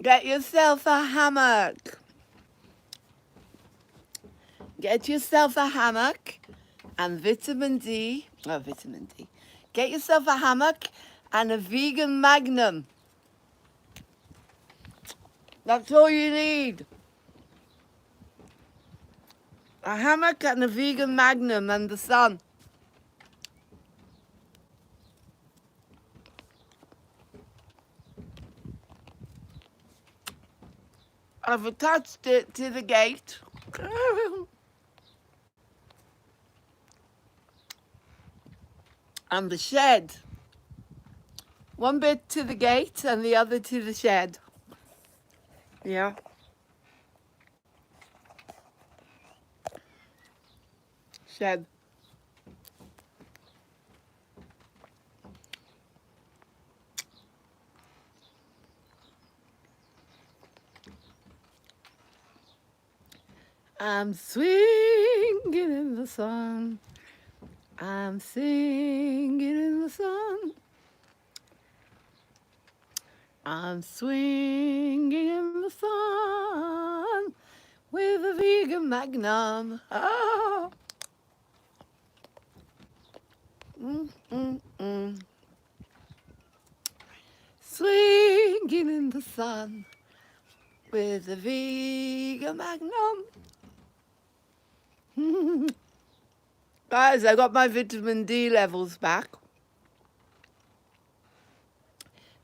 Get yourself a hammock. Get yourself a hammock and vitamin D. Oh, vitamin D. Get yourself a hammock and a vegan magnum. That's all you need. A hammock and a vegan magnum and the sun. I've attached it to the gate. And the shed. One bit to the gate and the other to the shed. Yeah. Shed. I'm swinging in the sun. I'm singing in the sun. I'm swinging in the sun with a vegan magnum. Ah. Swinging in the sun with a vegan magnum. Guys, I got my vitamin D levels back.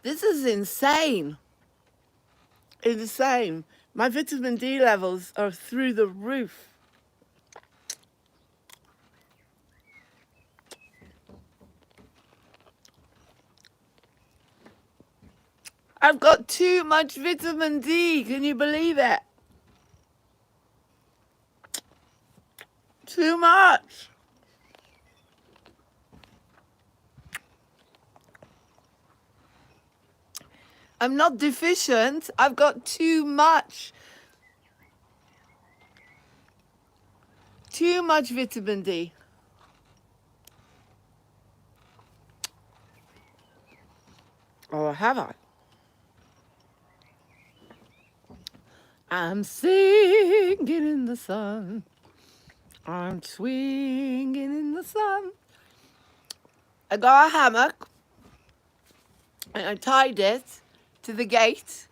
This is insane. Insane. My vitamin D levels are through the roof. I've got too much vitamin D. Can you believe it? Too much. I'm not deficient. I've got too much. Too much vitamin D. Or have I? I'm singing in the sun. I'm swinging in the sun. I got a hammock and I tied it to the gate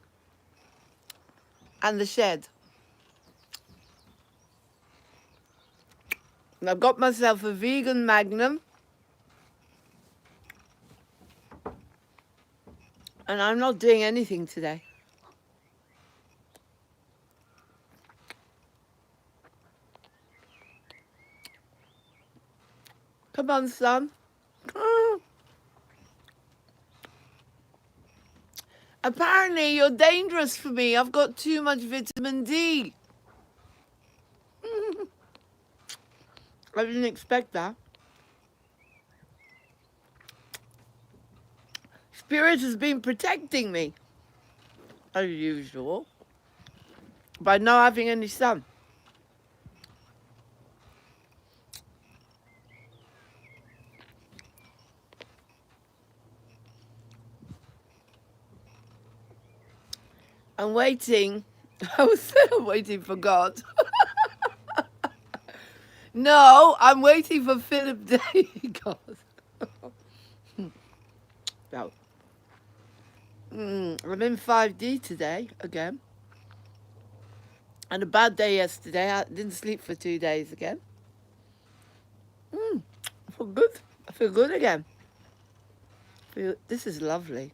and the shed. And I've got myself a vegan magnum. And I'm not doing anything today. Come on, son. Apparently, you're dangerous for me. I've got too much vitamin D. I didn't expect that. Spirit has been protecting me, as usual, by not having any sun. I'm waiting. I was waiting for God. No, I'm waiting for Philip Day. God. No. I'm in 5D today again. And a bad day yesterday. I didn't sleep for 2 days again. I feel good. I feel good again. This is lovely.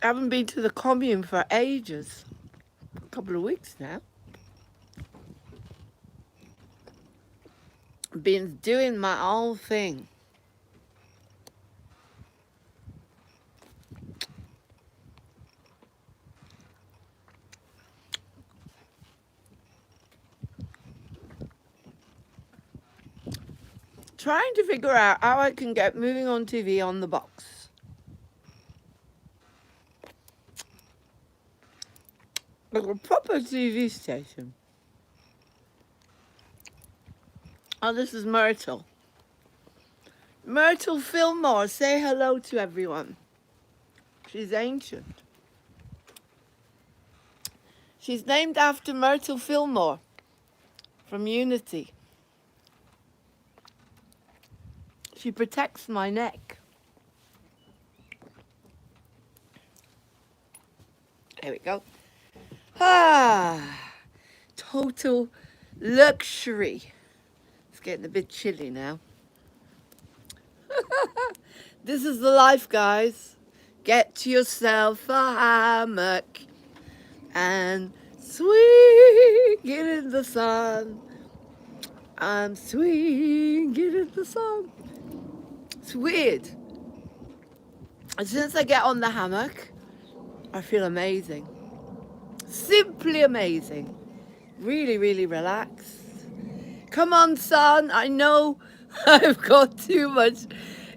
I haven't been to the commune for ages. A couple of weeks now. Been doing my own thing. Trying to figure out how I can get Moving On TV on the box. Like a proper TV station. Oh, this is Myrtle. Myrtle Fillmore, say hello to everyone. She's ancient. She's named after Myrtle Fillmore from Unity. She protects my neck. There we go. Total luxury. It's getting a bit chilly now. This is the life, guys. Get yourself a hammock and swing it in the sun. I'm swinging in the sun. It's weird. As soon as I get on the hammock, I feel amazing. Simply amazing. Really, really relaxed. Come on, son. I know I've got too much.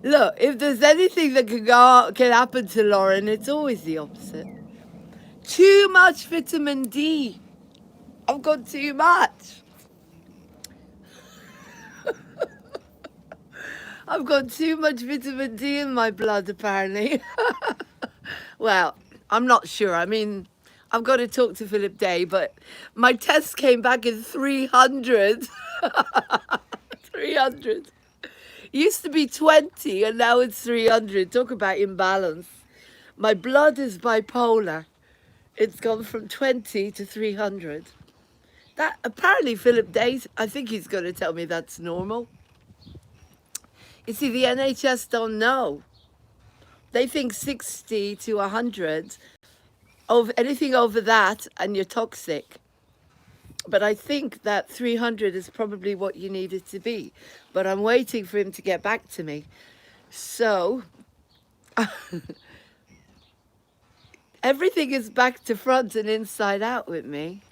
Look, if there's anything that can happen to Laurene, it's always the opposite. Too much vitamin D. I've got too much. I've got too much vitamin D in my blood, apparently. Well, I'm not sure. I mean, I've got to talk to Philip Day, but my test came back in 300. 300. Used to be 20 and now it's 300. Talk about imbalance. My blood is bipolar. It's gone from 20 to 300. That apparently Philip Day, I think he's going to tell me that's normal. You see, the NHS don't know. They think 60 to 100, anything over that and you're toxic. But I think that 300 is probably what you need it to be. But I'm waiting for him to get back to me. So, everything is back to front and inside out with me.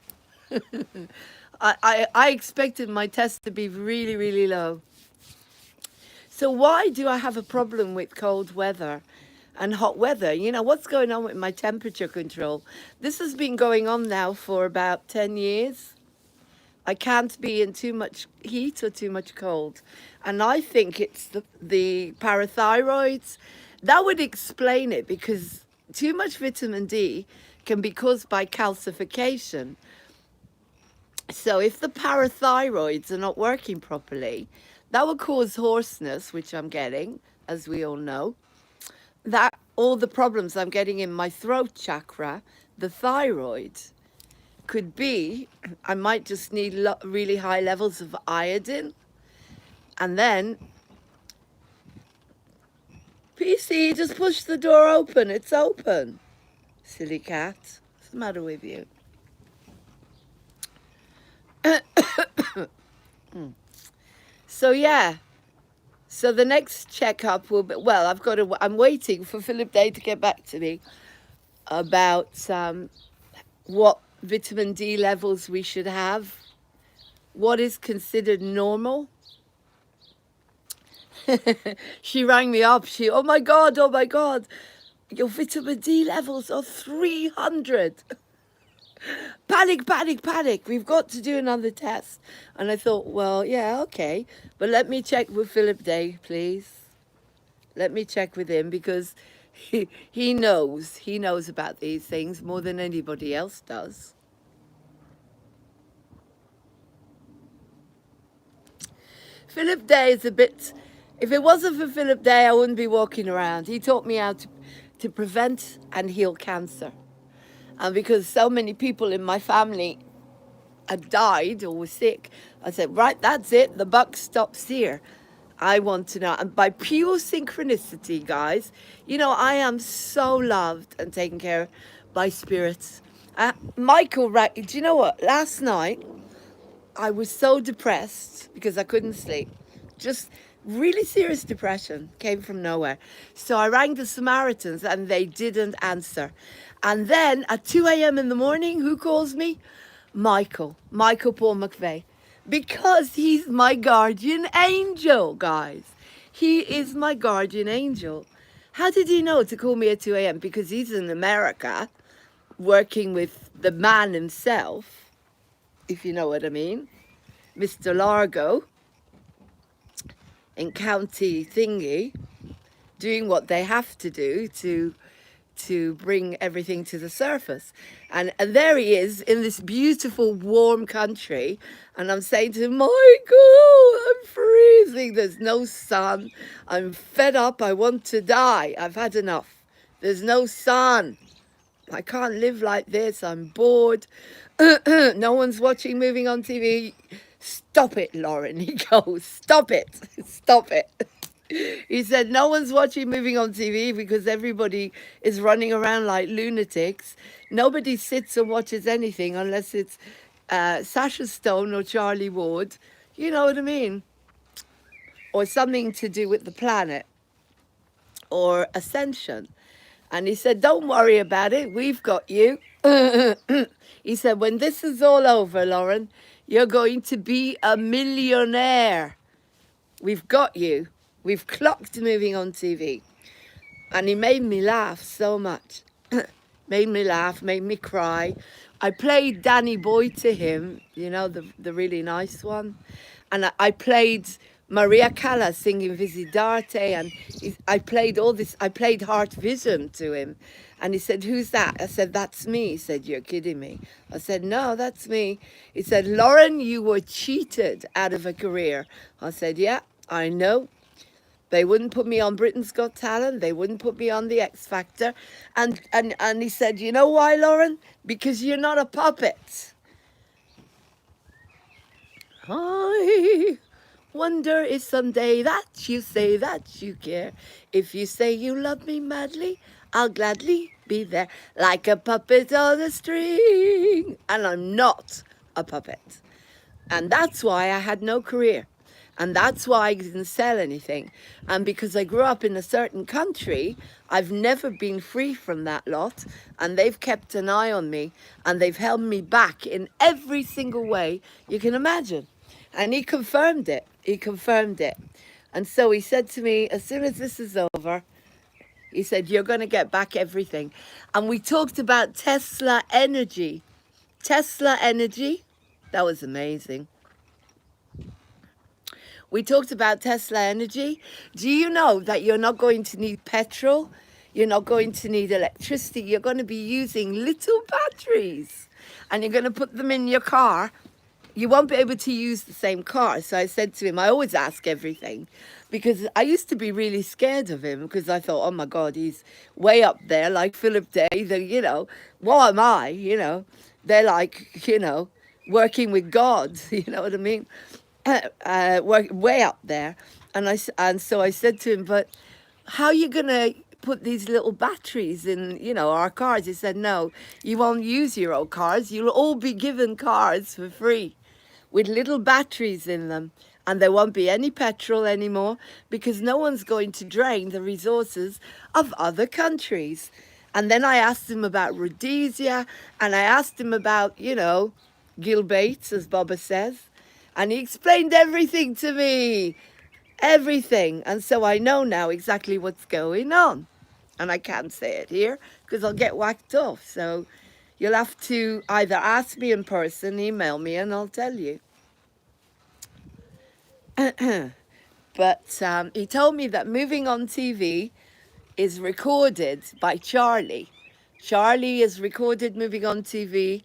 I expected my test to be really, really low. So why do I have a problem with cold weather and hot weather? You know, what's going on with my temperature control? This has been going on now for about 10 years. I can't be in too much heat or too much cold. And I think it's the parathyroids. That would explain it, because too much vitamin D can be caused by calcification. So if the parathyroids are not working properly, that will cause hoarseness, which I'm getting, as we all know. That all the problems I'm getting in my throat chakra, the thyroid, could be I might just need really high levels of iodine. And then, PC, just push the door open. It's open. Silly cat. What's the matter with you? So yeah. So the next checkup will be, well, I'm waiting for Philip Day to get back to me about what vitamin D levels we should have, what is considered normal. She rang me up. Oh my God, your vitamin D levels are 300. Panic, panic, panic. We've got to do another test. And I thought, well, yeah, okay. But let me check with Philip Day, please. Let me check with him, because he knows. He knows about these things more than anybody else does. Philip Day is a bit... If it wasn't for Philip Day, I wouldn't be walking around. He taught me how to prevent and heal cancer. And because so many people in my family had died or were sick, I said, right, that's it. The buck stops here. I want to know. And by pure synchronicity, guys, you know, I am so loved and taken care of by spirits. Michael, right, do you know what? Last night, I was so depressed because I couldn't sleep. Just really serious depression, came from nowhere. So I rang the Samaritans and they didn't answer. And then at 2 a.m. in the morning, who calls me? Michael Paul McVeigh. Because he's my guardian angel, guys. He is my guardian angel. How did he know to call me at 2 a.m.? Because he's in America working with the man himself, if you know what I mean, Mr. Largo. in county thingy, doing what they have to do to bring everything to the surface. And there he is in this beautiful, warm country. And I'm saying to him, Michael, I'm freezing. There's no sun. I'm fed up. I want to die. I've had enough. There's no sun. I can't live like this. I'm bored. No one's watching moving on TV. Stop it, Laurene. He goes, stop it. Stop it. He said, no one's watching moving on TV because everybody is running around like lunatics. Nobody sits and watches anything unless it's Sasha Stone or Charlie Ward. You know what I mean? Or something to do with the planet or ascension. And he said, don't worry about it. We've got you. He said, when this is all over, Lauren, you're going to be a millionaire. We've got you. We've clocked moving on TV. And he made me laugh so much. Made me laugh, made me cry. I played Danny Boy to him, you know, the really nice one. And I played Maria Callas singing Visidarte. And I played all this. I played Heart Vision to him. And he said, who's that? I said, that's me. He said, you're kidding me. I said, no, that's me. He said, Lauren, you were cheated out of a career. I said, yeah, I know. They wouldn't put me on Britain's Got Talent. They wouldn't put me on the X Factor. And he said, you know why, Lauren? Because you're not a puppet. I wonder if someday that you say that you care. If you say you love me madly, I'll gladly be there like a puppet on a string. And I'm not a puppet. And that's why I had no career. And that's why I didn't sell anything. And because I grew up in a certain country, I've never been free from that lot. And they've kept an eye on me. And they've held me back in every single way you can imagine. And he confirmed it. He confirmed it. And so he said to me, as soon as this is over, he said, you're going to get back everything. And we talked about Tesla energy. Tesla energy. That was amazing. We talked about Tesla energy. Do you know that you're not going to need petrol? You're not going to need electricity. You're going to be using little batteries. And you're going to put them in your car. You won't be able to use the same car. So I said to him, I always ask everything. Because I used to be really scared of him. Because I thought, oh my God, he's way up there like Philip Day. You know, what am I? You know, they're like, you know, working with God. You know what I mean? Way up there. And so I said to him, but how are you going to put these little batteries in, you know, our cars? He said, no, you won't use your old cars. You'll all be given cars for free with little batteries in them. And there won't be any petrol anymore because no one's going to drain the resources of other countries. And then I asked him about Rhodesia, and I asked him about, you know, Gil Bates, as Baba says. And he explained everything to me, everything. And so I know now exactly what's going on. And I can't say it here because I'll get whacked off. So you'll have to either ask me in person, email me, and I'll tell you. But he told me that moving on TV is recorded by Charlie. Charlie is recorded moving on TV.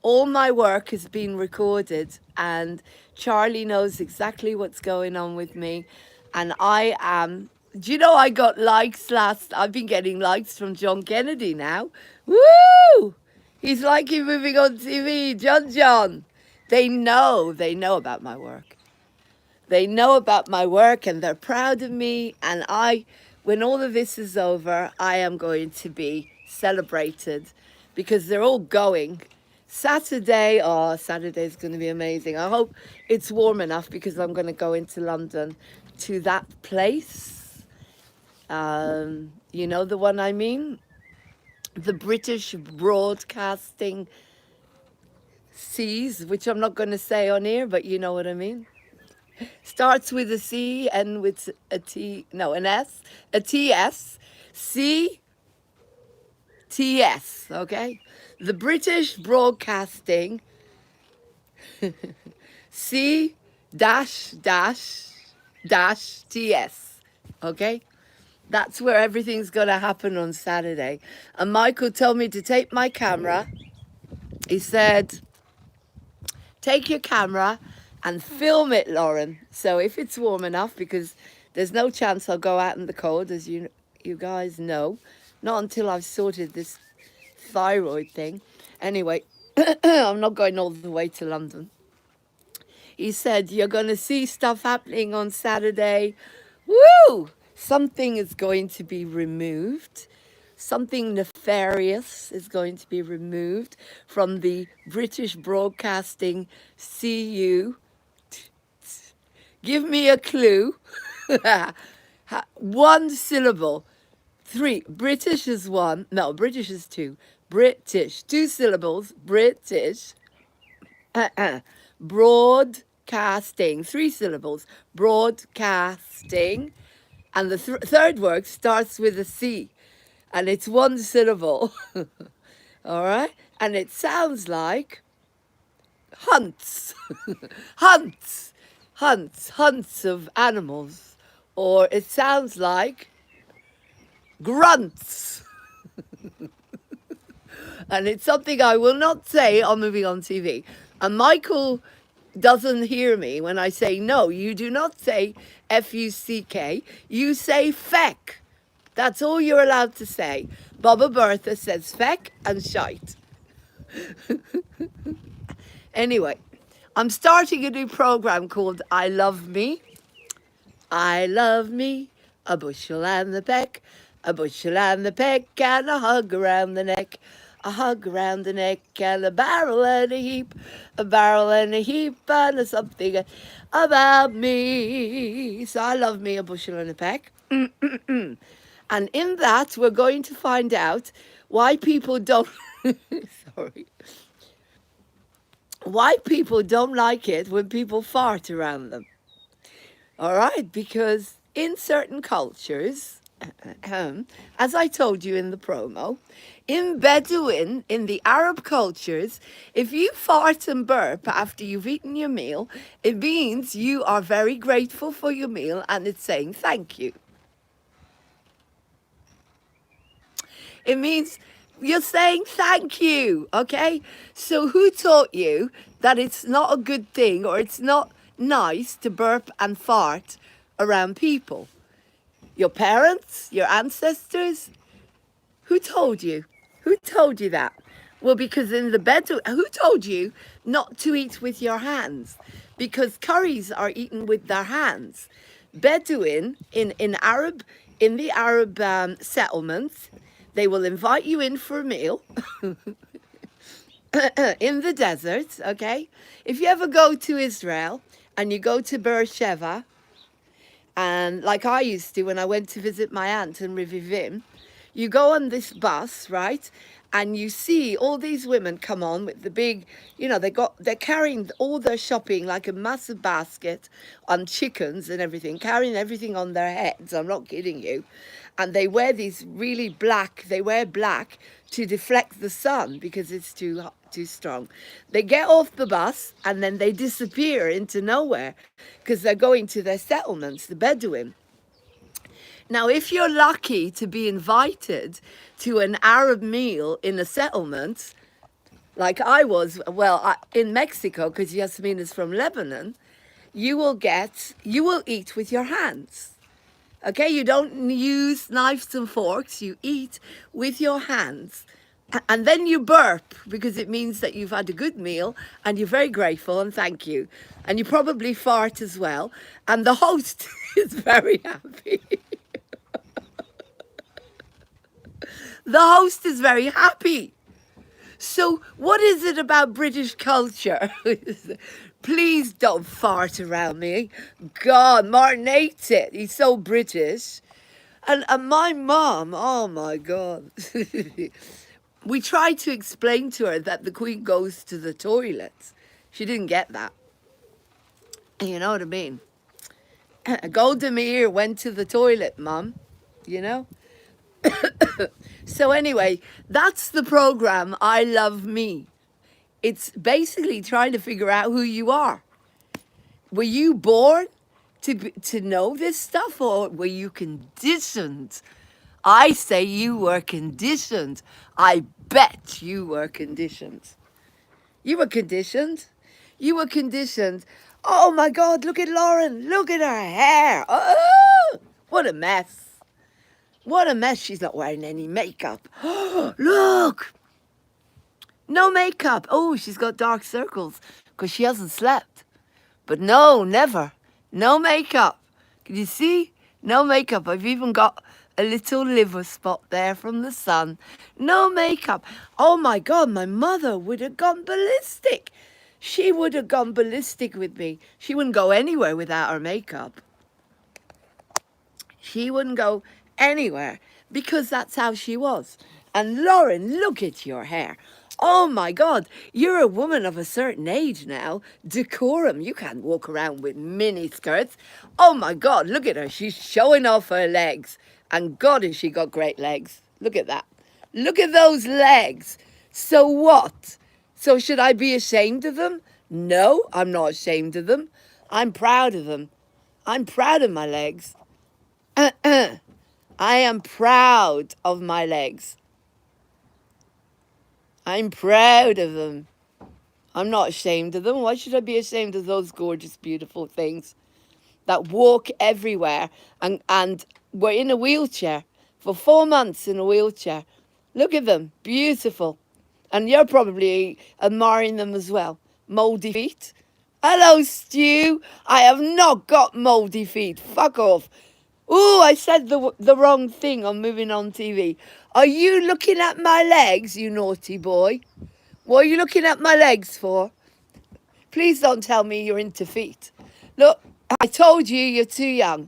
All my work has been recorded, and Charlie knows exactly what's going on with me. And I am, do you know, I got likes I've been getting likes from John Kennedy now. Woo! He's liking moving on TV, John. They know about my work. They know about my work and they're proud of me. And when all of this is over, I am going to be celebrated because they're all going. Saturday's going to be amazing. I hope it's warm enough because I'm going to go into London to that place. You know the one I mean? The British Broadcasting Seas, which I'm not going to say on here, but you know what I mean. Starts with a C and with a T, no, an S, a TS, C, TS, okay? The British Broadcasting C dash dash dash TS. Okay? That's where everything's going to happen on Saturday. And Michael told me to take my camera. He said, take your camera and film it, Lauren. So if it's warm enough, because there's no chance I'll go out in the cold, as you guys know. Not until I've sorted this thyroid thing. Anyway, I'm not going all the way to London. He said, you're going to see stuff happening on Saturday. Woo! Something is going to be removed. Something nefarious is going to be removed from the British Broadcasting CU. Give me a clue. One syllable. Three. British is one. No, British is two. British. Two syllables. British. Broadcasting. Three syllables. Broadcasting. And the third word starts with a C. And it's one syllable. All right? And it sounds like hunts. Hunts. Hunts. Hunts of animals. Or it sounds like grunts. And it's something I will not say on Moving on TV. And Michael doesn't hear me when I say, no, you do not say F-U-C-K. You say feck. That's all you're allowed to say. Baba Bertha says feck and shite. Anyway, I'm starting a new program called I Love Me. I love me, a bushel and the peck, a bushel and the peck, and a hug around the neck. A hug around the neck, and a barrel and a heap, a barrel and a heap, and a something about me. So I love me, a bushel and a peck. And in that, we're going to find out why people don't, sorry, why people don't like it when people fart around them. All right, because in certain cultures, as I told you in the promo, in Bedouin, in the Arab cultures, if you fart and burp after you've eaten your meal, it means you are very grateful for your meal and it's saying thank you. It means you're saying thank you, okay? So who taught you that it's not a good thing or it's not nice to burp and fart around people? Your parents? Your ancestors? Who told you? Who told you that? Well, because in the Bedouin, who told you not to eat with your hands? Because curries are eaten with their hands. Bedouin in the Arab settlements, they will invite you in for a meal in the desert, okay? If you ever go to Israel and you go to Beersheba, and like I used to when I went to visit my aunt in Revivim, you go on this bus, right? And you see all these women come on with the big, they're carrying all their shopping like a massive basket on chickens and everything, carrying everything on their heads. I'm not kidding you. And they wear these really they wear black to deflect the sun because it's too strong. They get off the bus and then they disappear into nowhere because they're going to their settlements, the Bedouin. Now, if you're lucky to be invited to an Arab meal in a settlement, like I was, in Mexico, because Yasmin is from Lebanon, you will eat with your hands. Okay, you don't use knives and forks, you eat with your hands. And then you burp because it means that you've had a good meal and you're very grateful and thank you. And you probably fart as well. And the host is very happy. The host is very happy. So what is it about British culture? Please don't fart around me. God, Martin hates it. He's so British. And my mom, oh my God. We tried to explain to her that the Queen goes to the toilet. She didn't get that. You know what I mean? Golda Meir went to the toilet, Mum. You know? So anyway, that's the program, I Love Me. It's basically trying to figure out who you are. Were you born to know this stuff, or were you conditioned? I say you were conditioned. I bet you were conditioned. You were conditioned. You were conditioned. Oh my God, look at Lauren. Look at her hair. Oh, what a mess. What a mess. She's not wearing any makeup. Look. No makeup. Oh, she's got dark circles because she hasn't slept. But no, never. No makeup. Can you see? No makeup. I've even got a little liver spot there from the sun. No makeup. Oh my God, my mother would have gone ballistic. She would have gone ballistic with me. She wouldn't go anywhere without her makeup. She wouldn't go anywhere because that's how she was. And Lauren, look at your hair. Oh my God, you're a woman of a certain age now. Decorum. You can't walk around with mini skirts. Oh my God, look at her. She's showing off her legs. And God, has she got great legs. Look at that. Look at those legs. So what? So should I be ashamed of them? No, I'm not ashamed of them. I'm proud of them. I'm proud of my legs. I am proud of my legs. I'm proud of them. I'm not ashamed of them. Why should I be ashamed of those gorgeous, beautiful things that walk everywhere and were in a wheelchair for 4 months in a wheelchair? Look at them. Beautiful. And you're probably admiring them as well. Mouldy feet. Hello, Stu. I have not got mouldy feet. Fuck off. Ooh, I said the wrong thing on Moving On TV. Are you looking at my legs, you naughty boy? What are you looking at my legs for? Please don't tell me you're into feet. Look, I told you you're too young.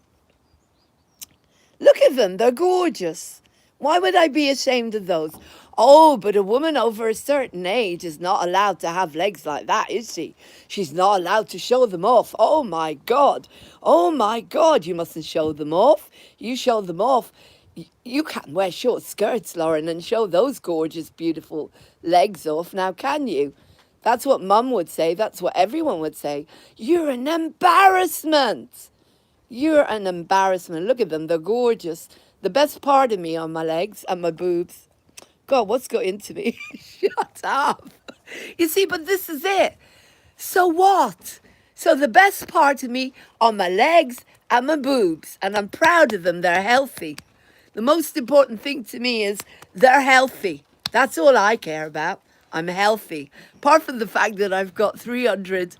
Look at them, they're gorgeous. Why would I be ashamed of those? Oh, but a woman over a certain age is not allowed to have legs like that, is she? She's not allowed to show them off. Oh my God. Oh my God, you mustn't show them off. You show them off. You can't wear short skirts, Lauren, and show those gorgeous, beautiful legs off now, can you? That's what Mum would say. That's what everyone would say. You're an embarrassment. You're an embarrassment. Look at them. They're gorgeous. The best part of me on my legs and my boobs. God, what's got into me? Shut up. You see, but this is it. So what? So the best part of me on my legs and my boobs. And I'm proud of them. They're healthy. The most important thing to me is they're healthy. That's all I care about. I'm healthy. Apart from the fact that I've got 300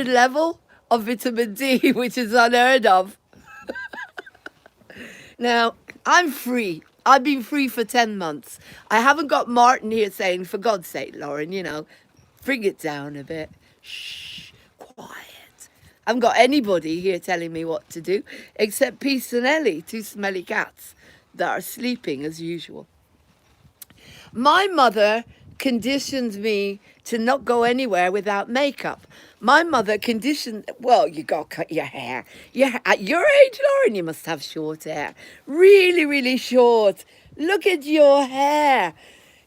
level of vitamin D, which is unheard of. Now, I'm free. I've been free for 10 months. I haven't got Martin here saying, for God's sake, Lauren, bring it down a bit. Shh, quiet. I haven't got anybody here telling me what to do, except Peace and Ellie, two smelly cats that are sleeping as usual. My mother conditioned me to not go anywhere without makeup. My mother conditioned, well, you got to cut your hair. At your age, Lauren, you must have short hair. Really, really short. Look at your hair.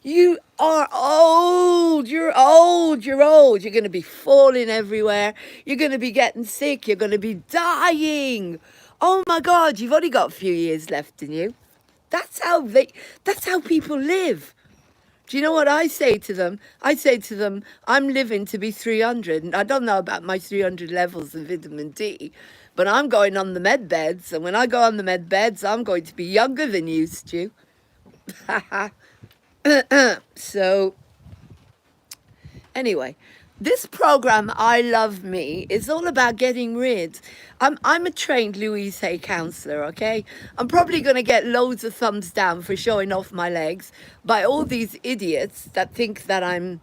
You are old. You're old. You're old. You're going to be falling everywhere. You're going to be getting sick. You're going to be dying. Oh my God, you've only got a few years left in you. That's how people live. Do you know what I say to them? I say to them, I'm living to be 300. And I don't know about my 300 levels of vitamin D, but I'm going on the med beds. And when I go on the med beds, I'm going to be younger than you, Stu. So, anyway, this program, I Love Me, is all about getting rid. I'm a trained Louise Hay counsellor, okay? I'm probably going to get loads of thumbs down for showing off my legs by all these idiots that think that I'm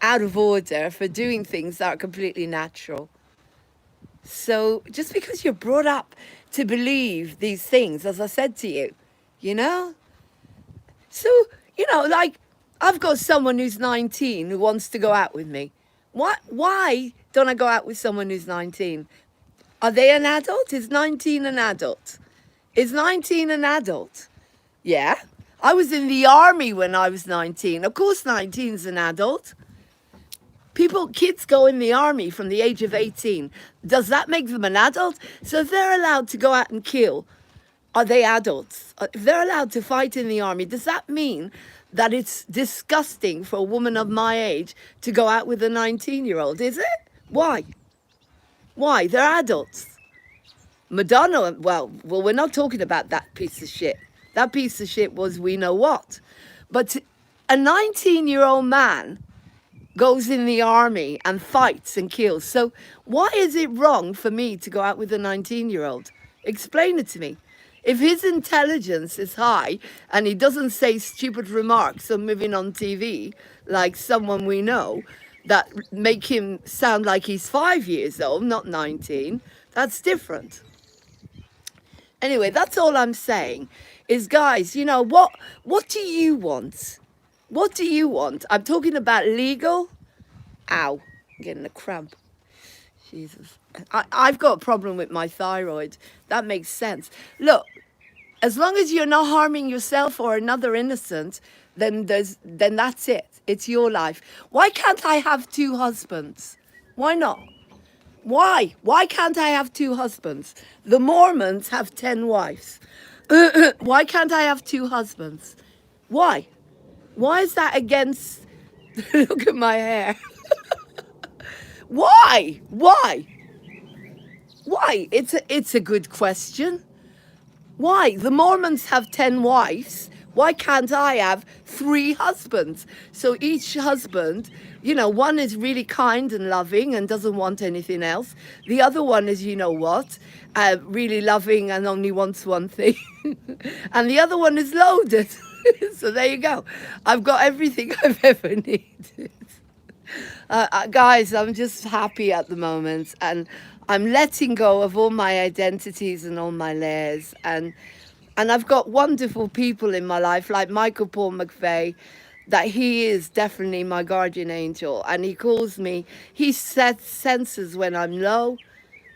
out of order for doing things that are completely natural. So just because you're brought up to believe these things, as I said to you, So, like, I've got someone who's 19 who wants to go out with me. Why don't I go out with someone who's 19? Are they an adult? Is 19 an adult? Is 19 an adult? Yeah. I was in the army when I was 19. Of course 19's an adult. Kids go in the army from the age of 18. Does that make them an adult? So if they're allowed to go out and kill, are they adults? If they're allowed to fight in the army, does that mean that it's disgusting for a woman of my age to go out with a 19-year-old? Is it? Why? Why? They're adults. Madonna, well, we're not talking about that piece of shit. That piece of shit was we know what. But a 19-year-old man goes in the army and fights and kills. So why is it wrong for me to go out with a 19-year-old? Explain it to me. If his intelligence is high and he doesn't say stupid remarks on moving on TV, like someone we know, that make him sound like he's 5 years old, not 19, that's different. Anyway, that's all I'm saying is, guys, you know, what do you want? What do you want? I'm talking about legal. Ow, I'm getting a cramp. Jesus. I've got a problem with my thyroid. That makes sense. Look, as long as you're not harming yourself or another innocent, then that's it. It's your life. Why can't I have 2 husbands? Why not? Why? Why can't I have 2 husbands? The Mormons have 10 wives. Why can't I have 2 husbands? Why? Why is that against... Look at my hair. Why? Why? Why? It's a good question. Why? The Mormons have 10 wives. Why can't I have 3 husbands? So each husband, you know, one is really kind and loving and doesn't want anything else. The other one is, you know what, really loving and only wants one thing. And the other one is loaded. So there you go. I've got everything I've ever needed. Guys, I'm just happy at the moment, and I'm letting go of all my identities and all my layers, and I've got wonderful people in my life like Michael Paul McVeigh, that he is definitely my guardian angel, and he calls me, he senses when I'm low,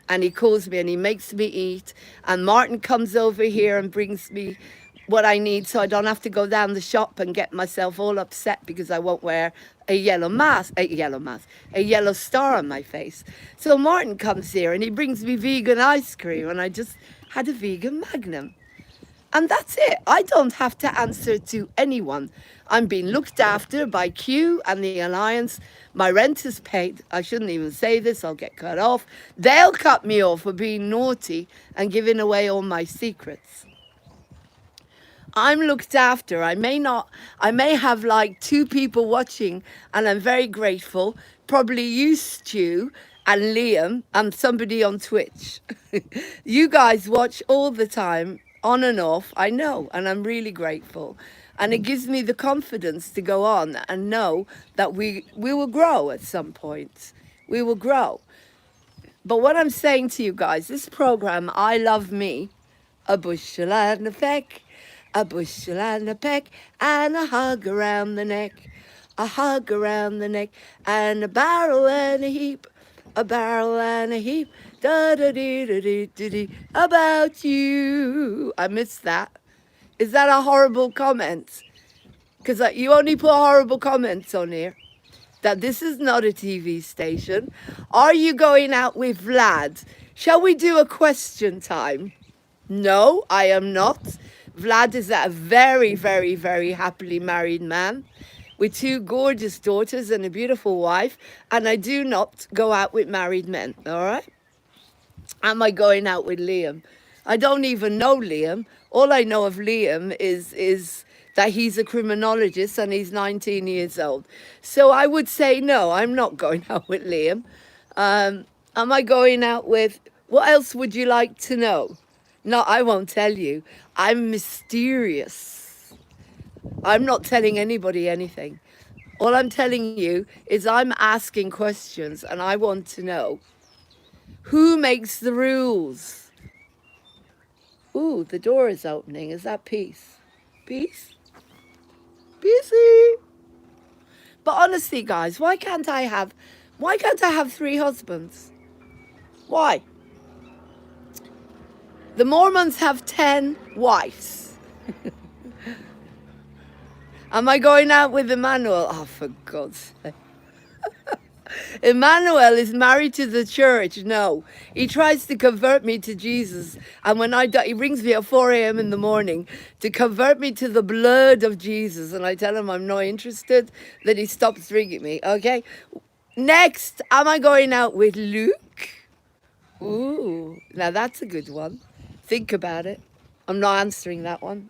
and he calls me and he makes me eat, and Martin comes over here and brings me what I need so I don't have to go down the shop and get myself all upset because I won't wear a yellow star on my face. So Martin comes here and he brings me vegan ice cream, and I just had a vegan Magnum. And that's it. I don't have to answer to anyone. I'm being looked after by Q and the Alliance. My rent is paid. I shouldn't even say this. I'll get cut off. They'll cut me off for being naughty and giving away all my secrets. I'm looked after. I may have like 2 people watching, and I'm very grateful. Probably you, Stu, and Liam, and somebody on Twitch. You guys watch all the time, on and off. I know, and I'm really grateful. And it gives me the confidence to go on and know that we will grow at some point. We will grow. But what I'm saying to you guys, this program, I Love Me, a bushel and a peck, a bushel and a peck, and a hug around the neck, a hug around the neck, and a barrel and a heap, a barrel and a heap, da-da-dee-da-dee-dee-dee, about you. I missed that. Is that a horrible comment? Because you only put horrible comments on here. That this is not a TV station. Are you going out with Vlad? Shall we do a question time? No, I am not. Vlad is a very, very, very happily married man with 2 gorgeous daughters and a beautiful wife. And I do not go out with married men, all right? Am I going out with Liam? I don't even know Liam. All I know of Liam is that he's a criminologist and he's 19 years old. So I would say no, I'm not going out with Liam. Am I going out with... What else would you like to know? No, I won't tell you. I'm mysterious. I'm not telling anybody anything. All I'm telling you is I'm asking questions, and I want to know who makes the rules. Ooh, the door is opening. Is that peace? Peace? Peacey. But honestly, guys, why can't I have 3 husbands? Why? The Mormons have 10 wives. Am I going out with Emmanuel? Oh, for God's sake. Emmanuel is married to the church. No, he tries to convert me to Jesus. And when I die, he rings me at 4 a.m. in the morning to convert me to the blood of Jesus. And I tell him I'm not interested. Then he stops ringing me. Okay. Next, am I going out with Luke? Ooh, now that's a good one. Think about it. I'm not answering that one.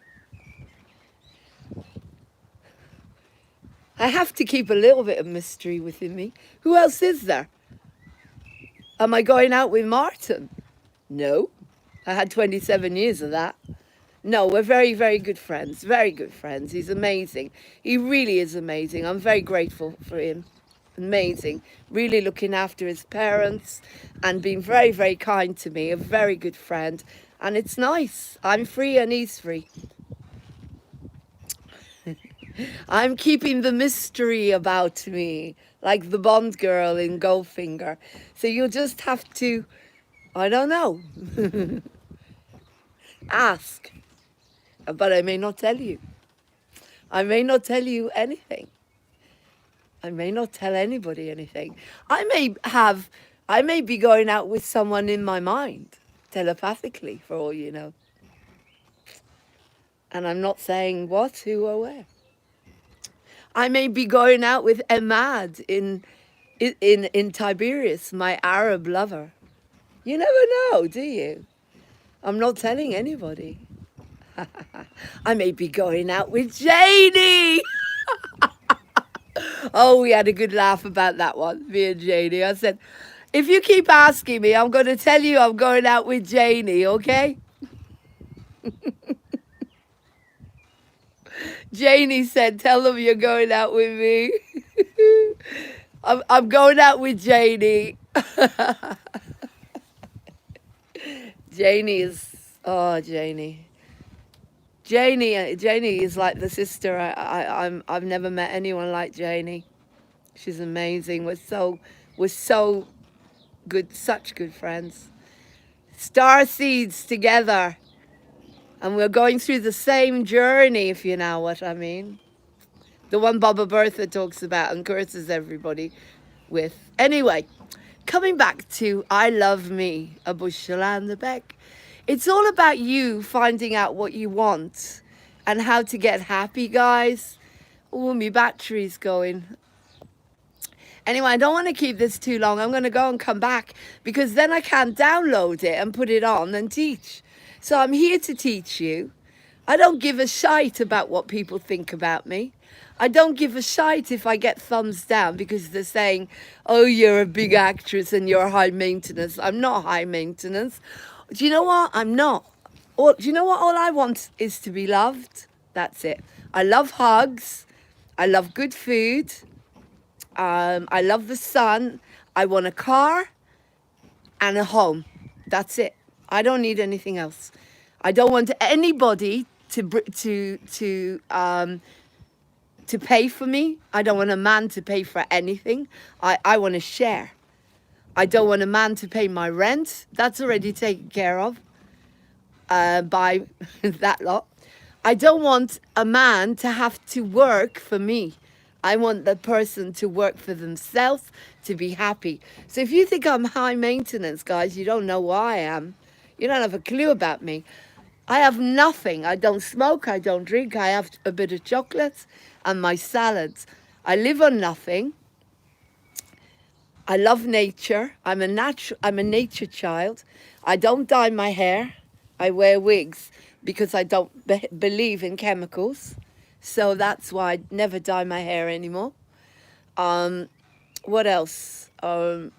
I have to keep a little bit of mystery within me. Who else is there? Am I going out with Martin? No. I had 27 years of that. No, we're very, very good friends. Very good friends. He's amazing. He really is amazing. I'm very grateful for him. Amazing. Really looking after his parents and being very, very kind to me. A very good friend. And it's nice. I'm free and he's free. I'm keeping the mystery about me, like the Bond girl in Goldfinger. So you'll just have to, I don't know, ask. But I may not tell you. I may not tell you anything. I may not tell anybody anything. I may be going out with someone in my mind, telepathically, for all you know. And I'm not saying what, who, or where. I may be going out with Ahmad in Tiberias, my Arab lover. You never know, do you? I'm not telling anybody. I may be going out with Janie. Oh, we had a good laugh about that one, me and Janie. I said, if you keep asking me, I'm going to tell you I'm going out with Janie, okay? Janie said, tell them you're going out with me. I'm going out with Janie. Janie is, oh, Janie. Janie is like the sister. I've never met anyone like Janie. She's amazing. We're so good, such good friends. Star seeds together. And we're going through the same journey, if you know what I mean. The one Baba Bertha talks about and curses everybody with. Anyway, coming back to I Love Me, a bushel and the beck. It's all about you finding out what you want and how to get happy, guys. Oh, my battery's going. Anyway, I don't want to keep this too long. I'm going to go and come back because then I can't download it and put it on and teach. So I'm here to teach you. I don't give a shite about what people think about me. I don't give a shite if I get thumbs down because they're saying, oh, you're a big actress and you're high maintenance. I'm not high maintenance. Do you know what? I'm not. Do you know what? All I want is to be loved. That's it. I love hugs. I love good food. I love the sun. I want a car and a home. That's it. I don't need anything else. I don't want anybody to pay for me. I don't want a man to pay for anything. I want to share. I don't want a man to pay my rent. That's already taken care of by that lot. I don't want a man to have to work for me. I want the person to work for themselves to be happy. So if you think I'm high maintenance, guys, you don't know who I am. You don't have a clue about me. I have nothing. I don't smoke. I don't drink. I have a bit of chocolate and my salads. I live on nothing. I love nature. I'm a nature child. I don't dye my hair. I wear wigs because I don't believe in chemicals. So that's why I never dye my hair anymore. What else? I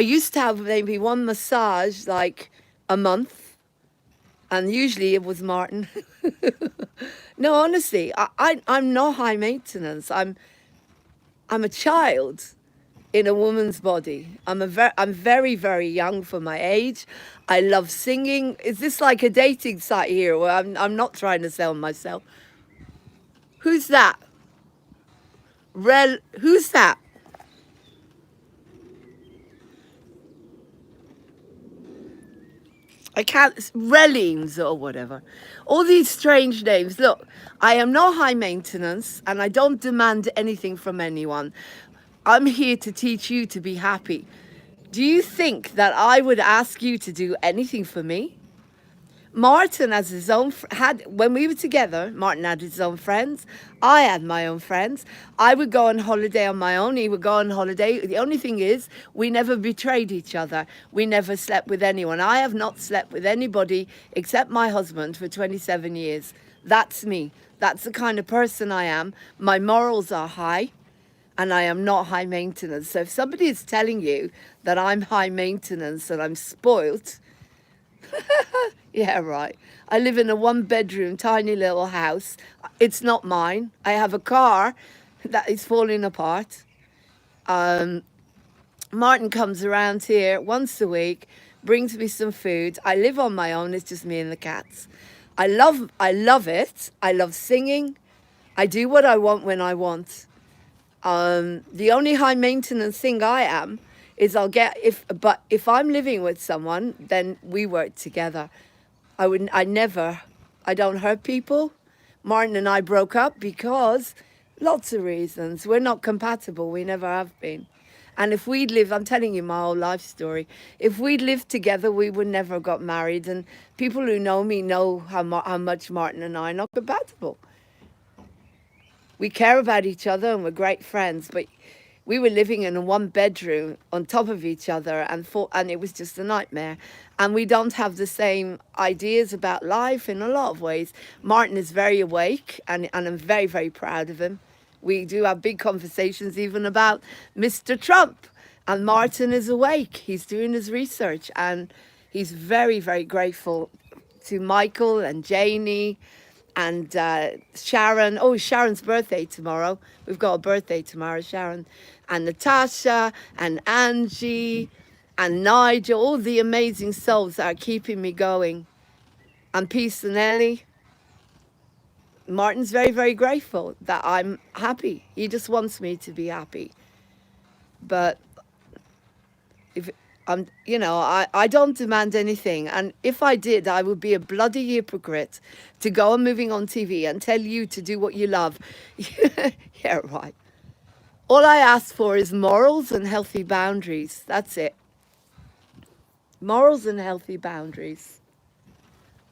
used to have maybe one massage like a month, and usually it was Martin. No, honestly, I'm not high maintenance. I'm a child in a woman's body. I'm very, very young for my age. I love singing. Is this like a dating site here where I'm not trying to sell myself? Who's that? Who's that? I can't, Relines or whatever. All these strange names. Look, I am not high maintenance and I don't demand anything from anyone. I'm here to teach you to be happy. Do you think that I would ask you to do anything for me? Martin has his own had when we were together. Martin had his own friends. I had my own friends. I would go on holiday on my own. He would go on holiday. The only thing is, we never betrayed each other. We never slept with anyone. I have not slept with anybody except my husband for 27 years. That's me. That's the kind of person I am. My morals are high, and I am not high maintenance. So if somebody is telling you that I'm high maintenance and I'm spoilt, yeah, right. I live in a one-bedroom, tiny little house. It's not mine. I have a car that is falling apart. Martin comes around here once a week, brings me some food. I live on my own. It's just me and the cats. I love it. I love singing. I do what I want when I want. The only high maintenance thing I am is if I'm living with someone, then we work together. I don't hurt people. Martin and I broke up because lots of reasons. We're not compatible. We never have been. And if we'd lived, I'm telling you my whole life story. If we'd lived together, we would never have got married. And people who know me know how much Martin and I are not compatible. We care about each other and we're great friends, but we were living in a one bedroom on top of each other, and it was just a nightmare. And we don't have the same ideas about life in a lot of ways. Martin is very awake, and I'm very, very proud of him. We do have big conversations even about Mr. Trump, and Martin is awake. He's doing his research, and he's very, very grateful to Michael and Janie and Sharon. Oh, Sharon's birthday tomorrow. We've got a birthday tomorrow, Sharon. And Natasha and Angie and Nigel, all the amazing souls that are keeping me going. And Peace and Ellie. Martin's very, very grateful that I'm happy. He just wants me to be happy. But if I don't demand anything. And if I did, I would be a bloody hypocrite to go on moving on TV and tell you to do what you love. Yeah, right. All I ask for is morals and healthy boundaries. That's it. Morals and healthy boundaries.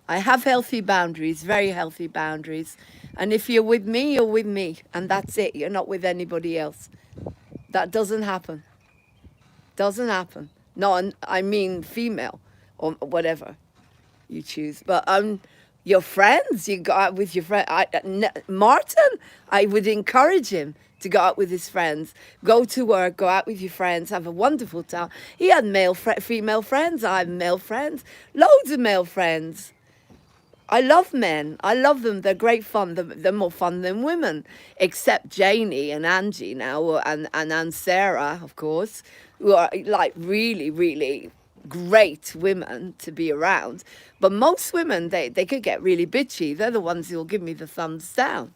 I have healthy boundaries, very healthy boundaries. And if you're with me, you're with me. And that's it. You're not with anybody else. That doesn't happen. Doesn't happen. No, I mean female or whatever you choose. But your friends, you go out with your friend. Martin, I would encourage him to go out with his friends, go to work, go out with your friends, have a wonderful time. He had female friends. I have male friends, loads of male friends. I love men. I love them. They're great fun. They're more fun than women, except Janie and Angie now, and Sarah, of course, who are like really, really great women to be around. But most women, they could get really bitchy. They're the ones who will give me the thumbs down.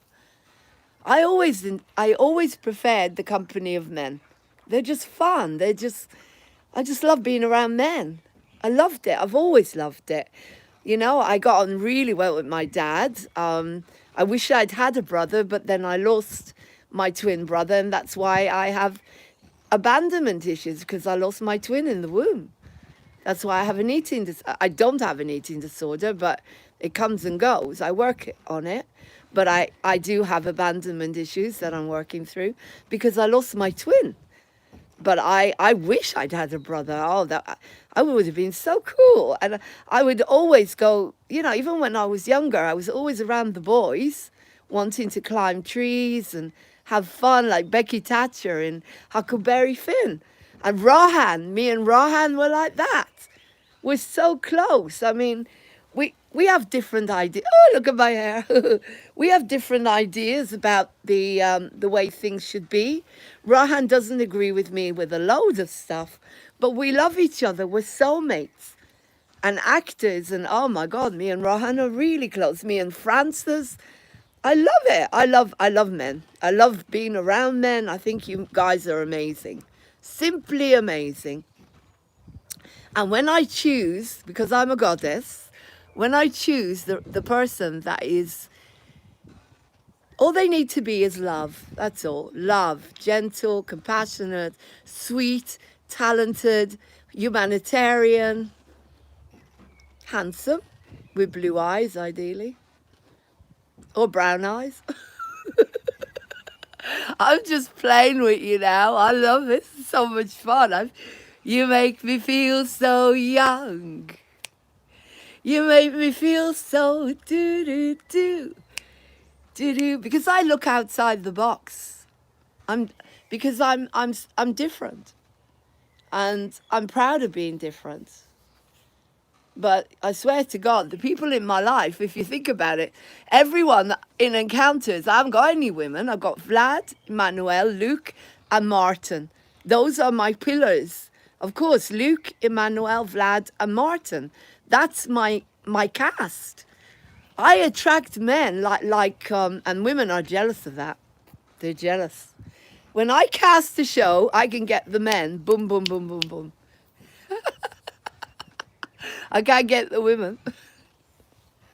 I always preferred the company of men. They're just fun. I just love being around men. I loved it. I've always loved it. I got on really well with my dad. I wish I'd had a brother, but then I lost my twin brother, and that's why I have abandonment issues, because I lost my twin in the womb. That's why I have I don't have an eating disorder, but it comes and goes. I work on it. But I do have abandonment issues that I'm working through because I lost my twin. But I wish I'd had a brother. Oh, I would have been so cool. And I would always go, even when I was younger, I was always around the boys, wanting to climb trees and have fun, like Becky Thatcher in Huckleberry Finn. And me and Rohan were like that. We're so close. I mean, we have different ideas. Oh, look at my hair. We have different ideas about the way things should be. Rohan doesn't agree with me with a load of stuff, but we love each other. We're soulmates and actors. And oh my God, me and Rohan are really close. Me and Francis, I love it. I love men. I love being around men. I think you guys are amazing, simply amazing. And when I choose, because I'm a goddess, when I choose the person that is All they need to be is love. That's all. Love. Gentle, compassionate, sweet, talented, humanitarian, handsome, with blue eyes, ideally, or brown eyes. I'm just playing with you now. I love it. It's so much fun. You make me feel so young. You make me feel so do-do-do. Do-do. Because I look outside the box. Because I'm different. And I'm proud of being different. But I swear to God, the people in my life, if you think about it, everyone in encounters, I haven't got any women. I've got Vlad, Emmanuel, Luke, and Martin. Those are my pillars. Of course, Luke, Emmanuel, Vlad, and Martin. That's my cast. I attract men and women are jealous of that. They're jealous. When I cast a show, I can get the men. Boom, boom, boom, boom, boom. I can't get the women.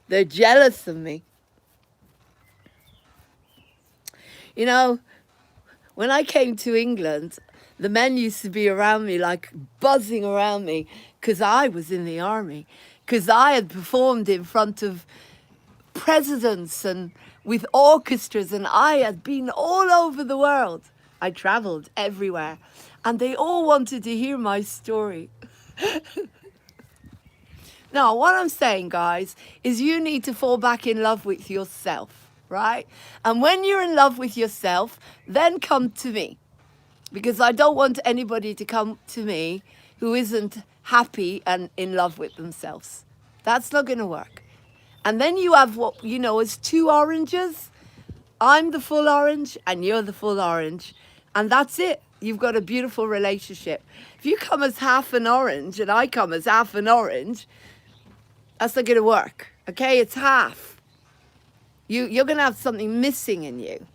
They're jealous of me. You know, when I came to England, the men used to be around me, like buzzing around me, because I was in the army, because I had performed in front of presidents and with orchestras, and I had been all over the world. I traveled everywhere, and they all wanted to hear my story. Now, what I'm saying, guys, is you need to fall back in love with yourself, right? And when you're in love with yourself, then come to me. Because I don't want anybody to come to me who isn't happy and in love with themselves. That's not going to work. And then you have what, as two oranges. I'm the full orange and you're the full orange. And that's it. You've got a beautiful relationship. If you come as half an orange and I come as half an orange, that's not going to work, okay? It's half. You're going to have something missing in you.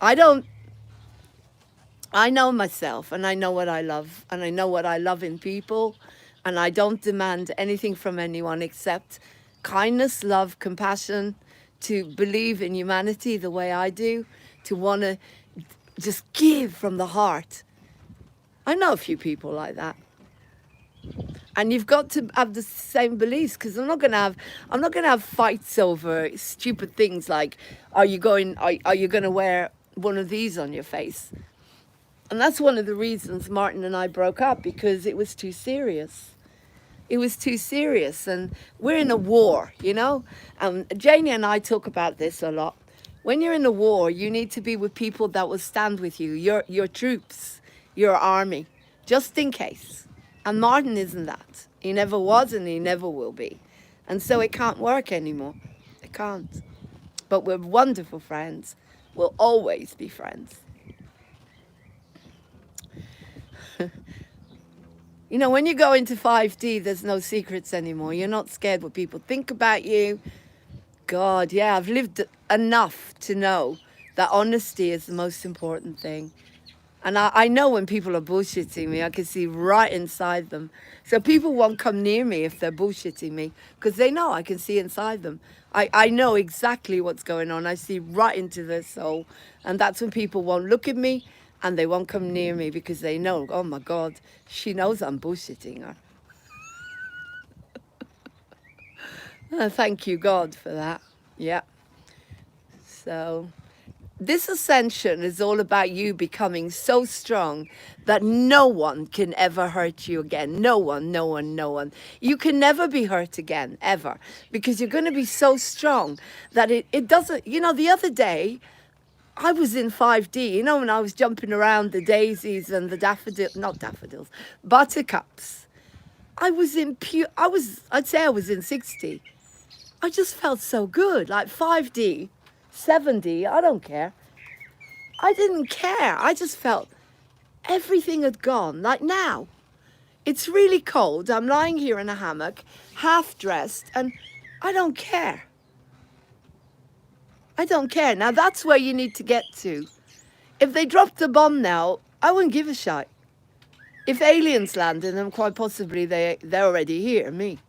I know myself, and I know what I love, and I know what I love in people, and I don't demand anything from anyone except kindness, love, compassion, to believe in humanity the way I do, to want to just give from the heart. I know a few people like that. And you've got to have the same beliefs, because I'm not going to have fights over stupid things like, are you going to wear one of these on your face? And that's one of the reasons Martin and I broke up, because it was too serious. It was too serious, and we're in a war, Janie and I talk about this a lot. When you're in a war, you need to be with people that will stand with you, your troops, your army, just in case. And Martin isn't that. He never was and he never will be. And so it can't work anymore. It can't. But we're wonderful friends. We'll always be friends. When you go into 5D, there's no secrets anymore. You're not scared what people think about you. God, yeah, I've lived enough to know that honesty is the most important thing. And I know when people are bullshitting me, I can see right inside them. So people won't come near me if they're bullshitting me, because they know I can see inside them. I know exactly what's going on. I see right into their soul. And that's when people won't look at me and they won't come near me, because they know, oh my God, she knows I'm bullshitting her. Thank you, God, for that. Yeah. So this ascension is all about you becoming so strong that no one can ever hurt you again. No one, no one, no one. You can never be hurt again, ever. Because you're going to be so strong that it doesn't, the other day, I was in 5D, when I was jumping around the daisies and the buttercups. I'd say I was in 60. I just felt so good, like 5D, 7D, I don't care. I didn't care. I just felt everything had gone. Like now, it's really cold. I'm lying here in a hammock, half dressed, and I don't care. I don't care. Now that's where you need to get to. If they dropped a bomb now, I wouldn't give a shit. If aliens landed, and quite possibly they're already here, me.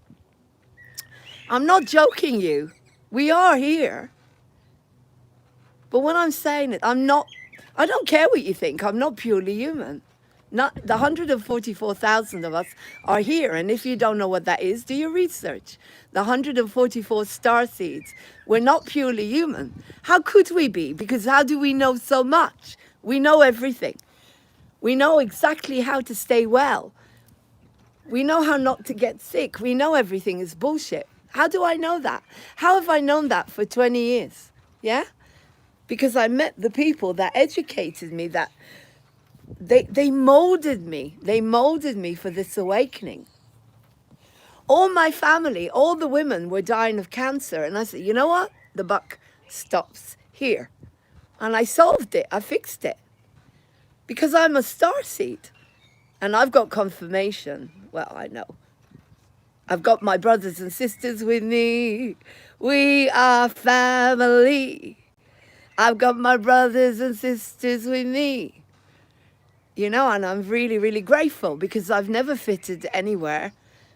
I'm not joking you. We are here. But when I'm saying it, I don't care what you think. I'm not purely human. Not the 144,000 of us are here. And if you don't know what that is, do your research. The 144 star seeds. We're not purely human. How could we be? Because how do we know so much? We know everything. We know exactly how to stay well. We know how not to get sick. We know everything is bullshit. How do I know that? How have I known that for 20 years? Yeah? Because I met the people that educated me, that they molded me. They molded me for this awakening. All my family, all the women were dying of cancer. And I said, you know what? The buck stops here. And I solved it. I fixed it. Because I'm a starseed. And I've got confirmation. Well, I know. I've got my brothers and sisters with me. We are family. I've got my brothers and sisters with me. You know, and I'm really, really grateful because I've never fitted anywhere,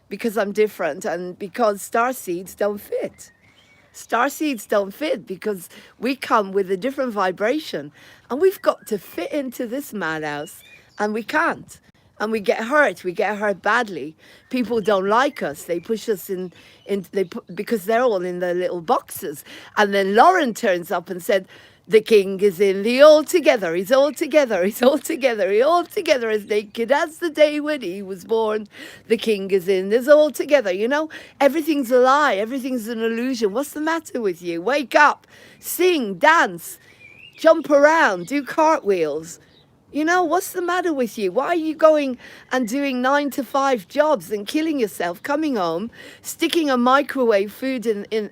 because I'm different and because starseeds don't fit. Starseeds don't fit because we come with a different vibration and we've got to fit into this madhouse and we can't. And we get hurt badly. People don't like us. They push us because they're all in their little boxes. And then Laurene turns up and said, the king is in the all together. He's all together. He's all together. He's all together as naked as the day when he was born. The king is in. There's all together. You know, everything's a lie. Everything's an illusion. What's the matter with you? Wake up, sing, dance, jump around, do cartwheels. You know, what's the matter with you? Why are you going and doing 9-to-5 jobs and killing yourself, coming home, sticking a microwave food in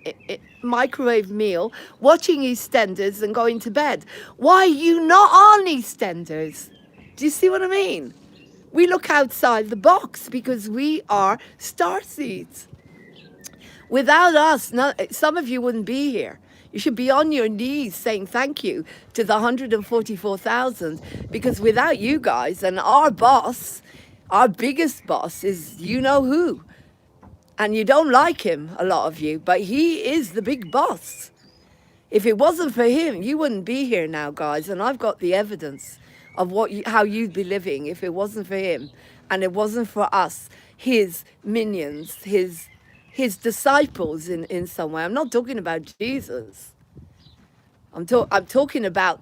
microwave meal, watching EastEnders and going to bed? Why are you not on EastEnders? Do you see what I mean? We look outside the box because we are starseeds. Without us, some of you wouldn't be here. You should be on your knees saying thank you to the 144,000, because without you guys and our boss, our biggest boss is you know who. And you don't like him, a lot of you, but he is the big boss. If it wasn't for him, you wouldn't be here now, guys. And I've got the evidence of how you'd be living if it wasn't for him and it wasn't for us, his minions, his disciples in some way. I'm not talking about Jesus. I'm talking about,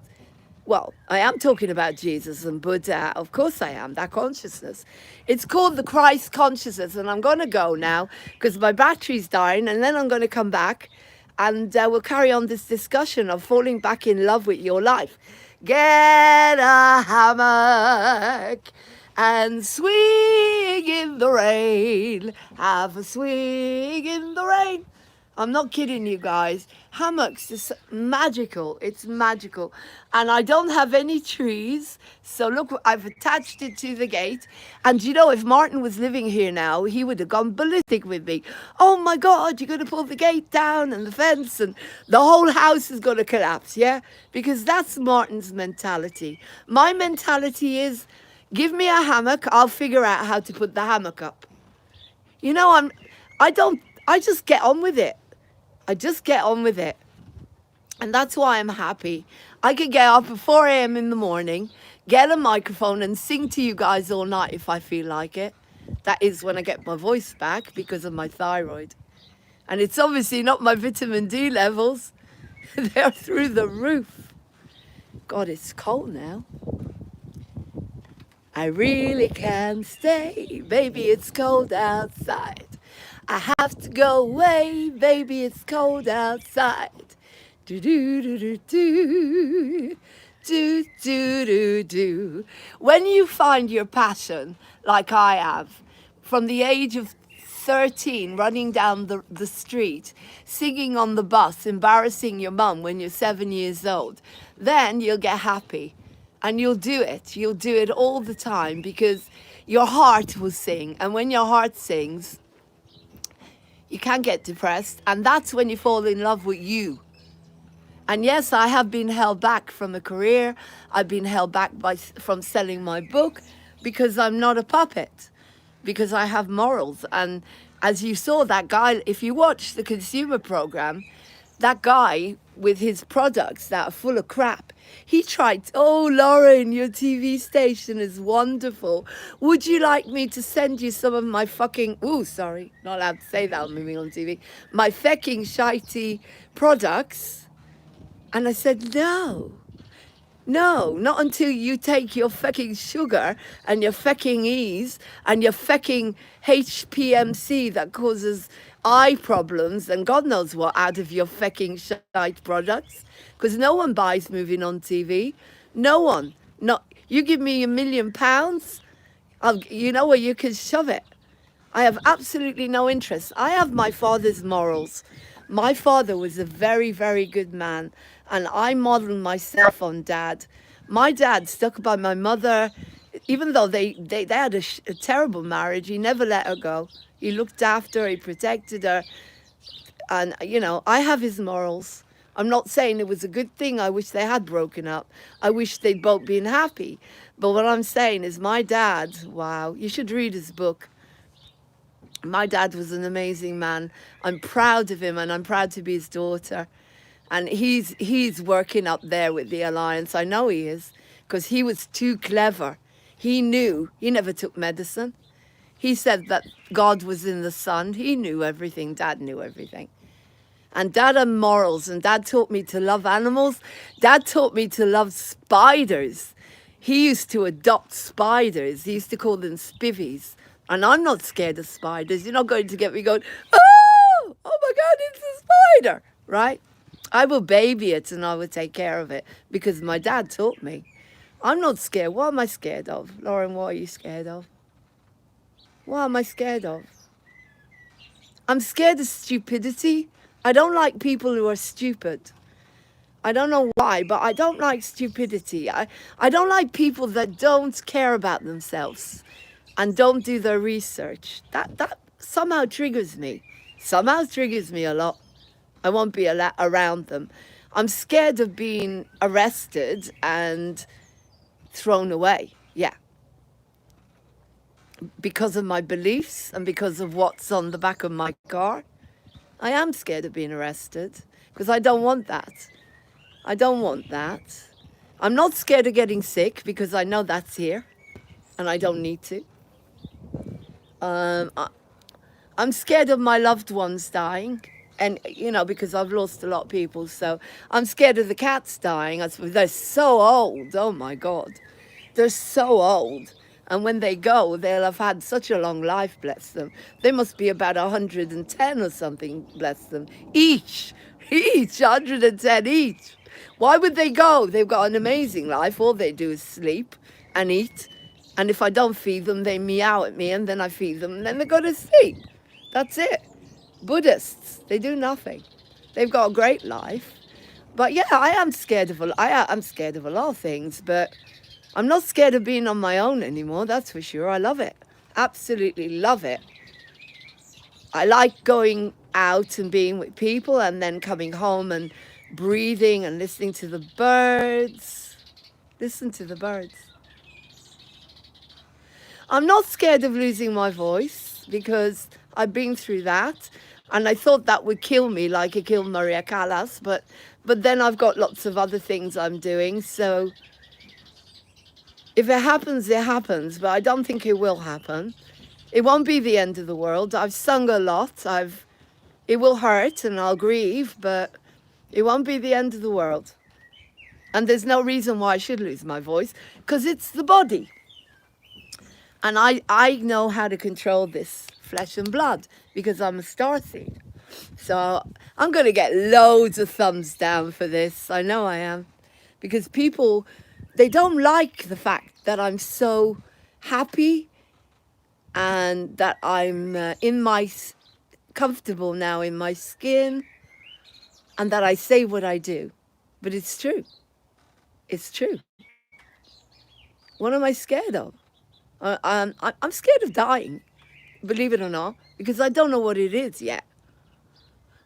well, I am talking about Jesus and Buddha. Of course I am, that consciousness. It's called the Christ consciousness. And I'm going to go now because my battery's dying. And then I'm going to come back and we'll carry on this discussion of falling back in love with your life. Get a hammock and swing in the rain. Have a swing in the rain. I'm not kidding you guys. Hammocks is magical. It's magical. And I don't have any trees. So look, I've attached it to the gate. And you know, if Martin was living here now, he would have gone ballistic with me. Oh my God, you're going to pull the gate down and the fence and the whole house is going to collapse. Yeah, because that's Martin's mentality. My mentality is, give me a hammock. I'll figure out how to put the hammock up. You know, I just get on with it. I just get on with it. And that's why I'm happy. I could get up at 4 a.m. in the morning, get a microphone and sing to you guys all night if I feel like it. That is when I get my voice back because of my thyroid. And it's obviously not my vitamin D levels. They're through the roof. God, it's cold now. I really can't stay. Baby, it's cold outside. I have to go away, baby, it's cold outside. Do do do do do do do do do. When you find your passion, like I have, from the age of 13, running down the street, singing on the bus, embarrassing your mum when you're 7 years old, then you'll get happy. And you'll do it. You'll do it all the time because your heart will sing. And when your heart sings, you can't get depressed, and that's when you fall in love with you. And yes, I have been held back from a career. I've been held back from selling my book because I'm not a puppet, because I have morals. And as you saw, that guy, if you watch the consumer program, that guy with his products that are full of crap. He tried, oh, Lauren, your TV station is wonderful. Would you like me to send you some of my fucking, ooh, sorry, not allowed to say that on moving on TV, my fecking shitey products? And I said, no. No, not until you take your fucking sugar and your fucking ease and your fucking HPMC that causes eye problems and God knows what out of your fucking shite products. Because no one buys moving on TV. No one. Not you give me £1 million, you know where you can shove it. I have absolutely no interest. I have my father's morals. My father was a very, very good man, and I modeled myself on dad. My dad stuck by my mother, even though they had a terrible marriage. He never let her go. He looked after her, he protected her. And, you know, I have his morals. I'm not saying it was a good thing. I wish they had broken up. I wish they'd both been happy. But what I'm saying is my dad, wow, you should read his book. My dad was an amazing man. I'm proud of him and I'm proud to be his daughter. And he's working up there with the Alliance. I know he is, because he was too clever. He knew. He never took medicine. He said that God was in the sun. He knew everything. Dad knew everything. And Dad had morals, and Dad taught me to love animals. Dad taught me to love spiders. He used to adopt spiders. He used to call them spivvies. And I'm not scared of spiders. You're not going to get me going, oh my God, it's a spider, right? I will baby it and I will take care of it because my dad taught me. I'm not scared. What am I scared of? Lauren, what are you scared of? What am I scared of? I'm scared of stupidity. I don't like people who are stupid. I don't know why, but I don't like stupidity. I don't like people that don't care about themselves and don't do their research. That somehow triggers me. Somehow triggers me a lot. I won't be around them. I'm scared of being arrested and thrown away. Yeah. Because of my beliefs and because of what's on the back of my car. I am scared of being arrested because I don't want that. I don't want that. I'm not scared of getting sick because I know that's here and I don't need to. I'm scared of my loved ones dying. And, you know, because I've lost a lot of people. So I'm scared of the cats dying. They're so old. Oh, my God. They're so old. And when they go, they'll have had such a long life, bless them. They must be about 110 or something, bless them. Each, 110 each. Why would they go? They've got an amazing life. All they do is sleep and eat. And if I don't feed them, they meow at me and then I feed them and then they go to sleep. That's it. Buddhists, they do nothing. They've got a great life. But yeah, I'm scared of a lot of things, but I'm not scared of being on my own anymore, that's for sure. I love it. Absolutely love it. I like going out and being with people and then coming home and breathing and listening to the birds. Listen to the birds. I'm not scared of losing my voice because I've been through that. And I thought that would kill me like it killed Maria Callas. But then I've got lots of other things I'm doing. So if it happens, it happens. But I don't think it will happen. It won't be the end of the world. I've sung a lot. It will hurt and I'll grieve. But it won't be the end of the world. And there's no reason why I should lose my voice. Because it's the body. And I know how to control this flesh and blood because I'm a starseed. So I'm going to get loads of thumbs down for this. I know I am. Because people, they don't like the fact that I'm so happy and that I'm comfortable now in my skin and that I say what I do. But it's true. It's true. What am I scared of? I'm scared of dying, believe it or not, because I don't know what it is yet.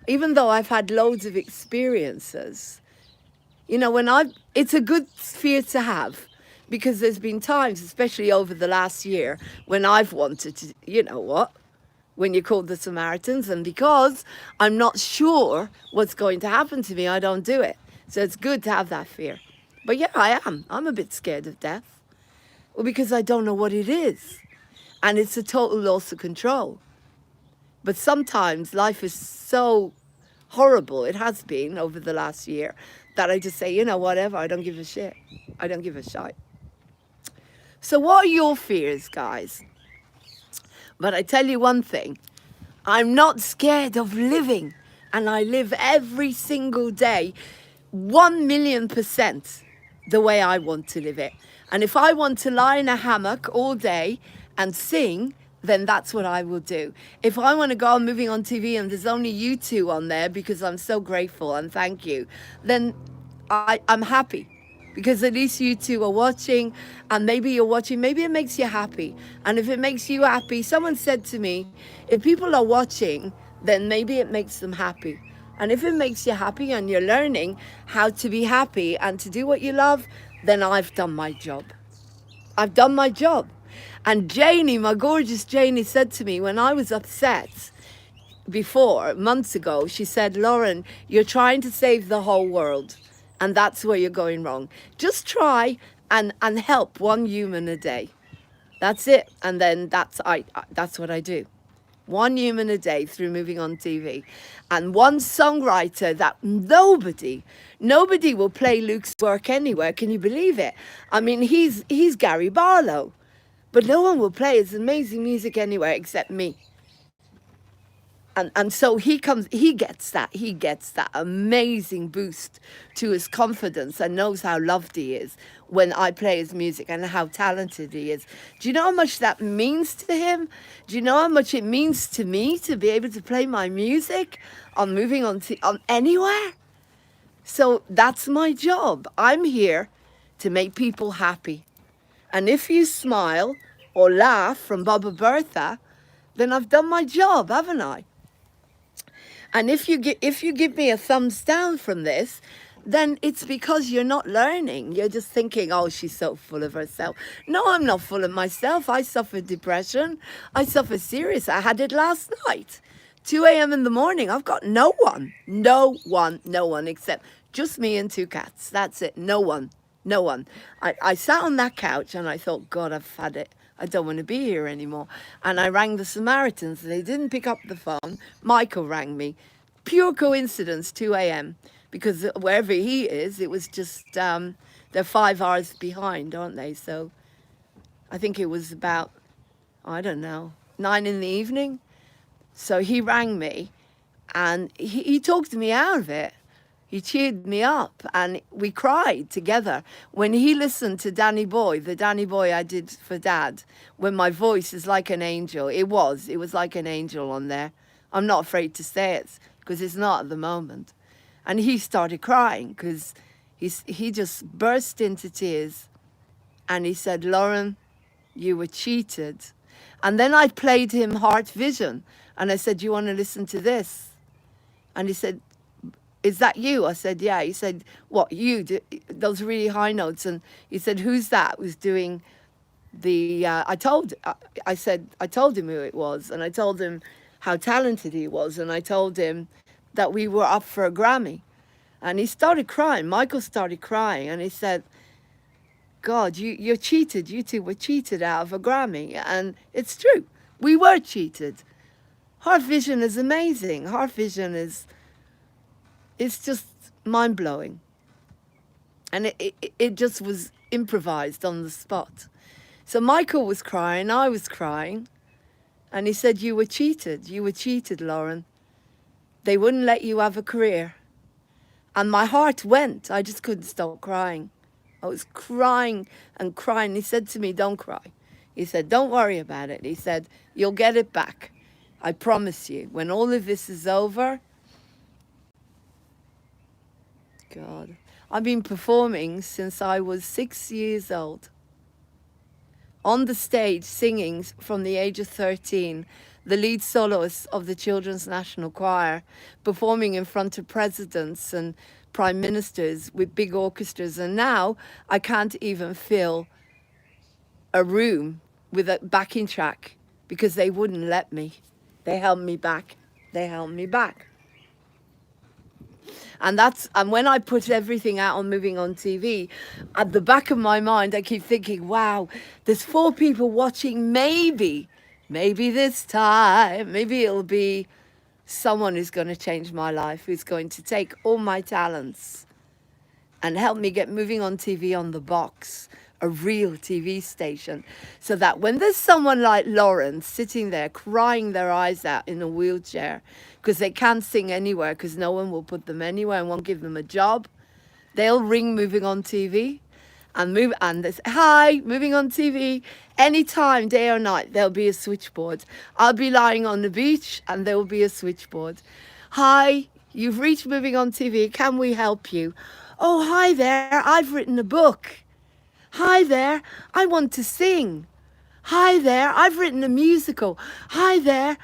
Even though I've had loads of experiences, you know, it's a good fear to have because there's been times, especially over the last year, when I've wanted to, you know what, when you call the Samaritans. And because I'm not sure what's going to happen to me, I don't do it. So it's good to have that fear. But yeah, I am. I'm a bit scared of death. Well, because I don't know what it is. And it's a total loss of control. But sometimes life is so horrible, it has been over the last year, that I just say, you know, whatever, I don't give a shit. I don't give a shit. So what are your fears, guys? But I tell you one thing, I'm not scared of living. And I live every single day 1,000,000% the way I want to live it. And if I want to lie in a hammock all day and sing, then that's what I will do. If I want to go on moving on TV and there's only you two on there because I'm so grateful and thank you, then I'm happy. Because at least you two are watching, and maybe you're watching, maybe it makes you happy. And if it makes you happy, someone said to me, if people are watching, then maybe it makes them happy. And if it makes you happy and you're learning how to be happy and to do what you love, then I've done my job. I've done my job. And Janie, my gorgeous Janie, said to me when I was upset before, months ago, she said, Lauren, you're trying to save the whole world. And that's where you're going wrong. Just try and help one human a day. That's it. And then that's what I do. One human a day through moving on TV. And one songwriter that nobody will play Luke's work anywhere. Can you believe it? I mean, he's Gary Barlow. But no one will play his amazing music anywhere except me. And so he gets that amazing boost to his confidence and knows how loved he is when I play his music and how talented he is. Do you know how much that means to him? Do you know how much it means to me to be able to play my music on moving on anywhere? So that's my job. I'm here to make people happy. And if you smile or laugh from Baba Bertha, then I've done my job, haven't I? And if you give me a thumbs down from this, then it's because you're not learning. You're just thinking, oh, she's so full of herself. No, I'm not full of myself. I suffer depression. I suffer serious. I had it last night. 2 a.m. in the morning. I've got no one except just me and 2 cats. That's it. No one. I sat on that couch and I thought, God, I've had it. I don't want to be here anymore. And I rang the Samaritans. They didn't pick up the phone. Michael rang me. Pure coincidence, 2 a.m. Because wherever he is, it was just, they're 5 hours behind, aren't they? So I think it was about, I don't know, 9 in the evening. So he rang me and he talked me out of it. He cheered me up and we cried together. When he listened to Danny Boy, the Danny Boy I did for Dad, when my voice is like an angel, it was like an angel on there. I'm not afraid to say it because it's not at the moment. And he started crying because he just burst into tears and he said, Lauren, you were cheated. And then I played him Heart Vision and I said, do you want to listen to this? And he said, is that you? I said, yeah. He said, what, you? Those really high notes. And he said, who's that? Was doing the, I told him who it was. And I told him how talented he was. And I told him that we were up for a Grammy. And he started crying. Michael started crying. And he said, God, you're cheated. You two were cheated out of a Grammy. And it's true. We were cheated. Heart Vision is amazing. Heart Vision it's just mind-blowing. And it just was improvised on the spot. So Michael was crying, I was crying. And he said, you were cheated. You were cheated, Lauren. They wouldn't let you have a career. And my heart went. I just couldn't stop crying. I was crying and crying. He said to me, don't cry. He said, don't worry about it. He said, you'll get it back. I promise you. When all of this is over, God, I've been performing since I was 6 years old. On the stage, singing from the age of 13, the lead soloist of the Children's National Choir, performing in front of presidents and prime ministers with big orchestras. And now I can't even fill a room with a backing track because they wouldn't let me. They held me back. They held me back. And when I put everything out on Moving On TV, at the back of my mind, I keep thinking, wow, there's 4 people watching. Maybe this time, maybe it'll be someone who's going to change my life, who's going to take all my talents and help me get Moving On TV on the box, a real TV station, so that when there's someone like Laurene sitting there crying their eyes out in a wheelchair because they can't sing anywhere because no one will put them anywhere and won't give them a job, they'll ring Moving On TV and they say, hi, Moving On TV. Anytime, day or night, there'll be a switchboard. I'll be lying on the beach and there will be a switchboard. Hi, you've reached Moving On TV. Can we help you? Oh, hi there. I've written a book. Hi there. I want to sing. Hi there. I've written a musical. Hi there.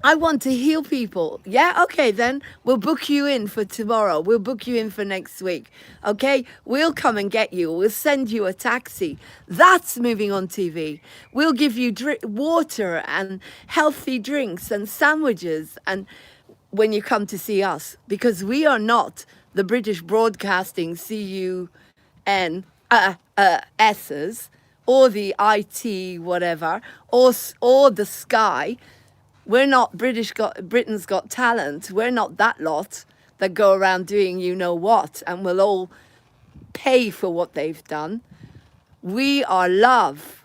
I want to heal people. Yeah, okay, then we'll book you in for tomorrow. We'll book you in for next week. Okay, we'll come and get you. We'll send you a taxi. That's Moving On TV. We'll give you water and healthy drinks and sandwiches and when you come to see us, because we are not the British Broadcasting CUNS's or the IT whatever or the Sky. We're not Britain's Got Talent. We're not that lot that go around doing you know what and will all pay for what they've done. We are love.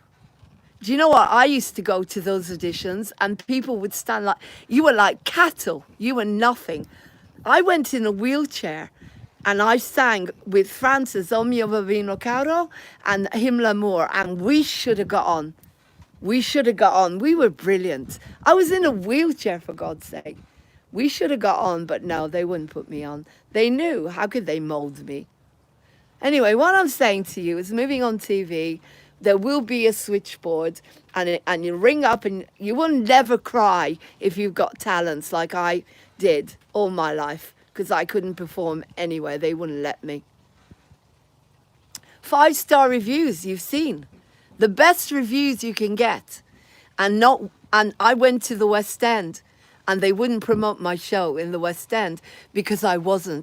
Do you know what? I used to go to those auditions and people would stand like, you were like cattle. You were nothing. I went in a wheelchair and I sang with Francis, O mio bambino caro, and Him l'amour, and we should have got on. We should have got on. We were brilliant. I was in a wheelchair, for God's sake. We should have got on, but no, they wouldn't put me on. They knew. How could they mold me? Anyway, what I'm saying to you is Moving On TV, there will be a switchboard and you ring up and you will never cry if you've got talents like I did all my life because I couldn't perform anywhere. They wouldn't let me. 5-star reviews, you've seen. The best reviews you can get. And I went to the West End and they wouldn't promote my show in the West End because I wasn't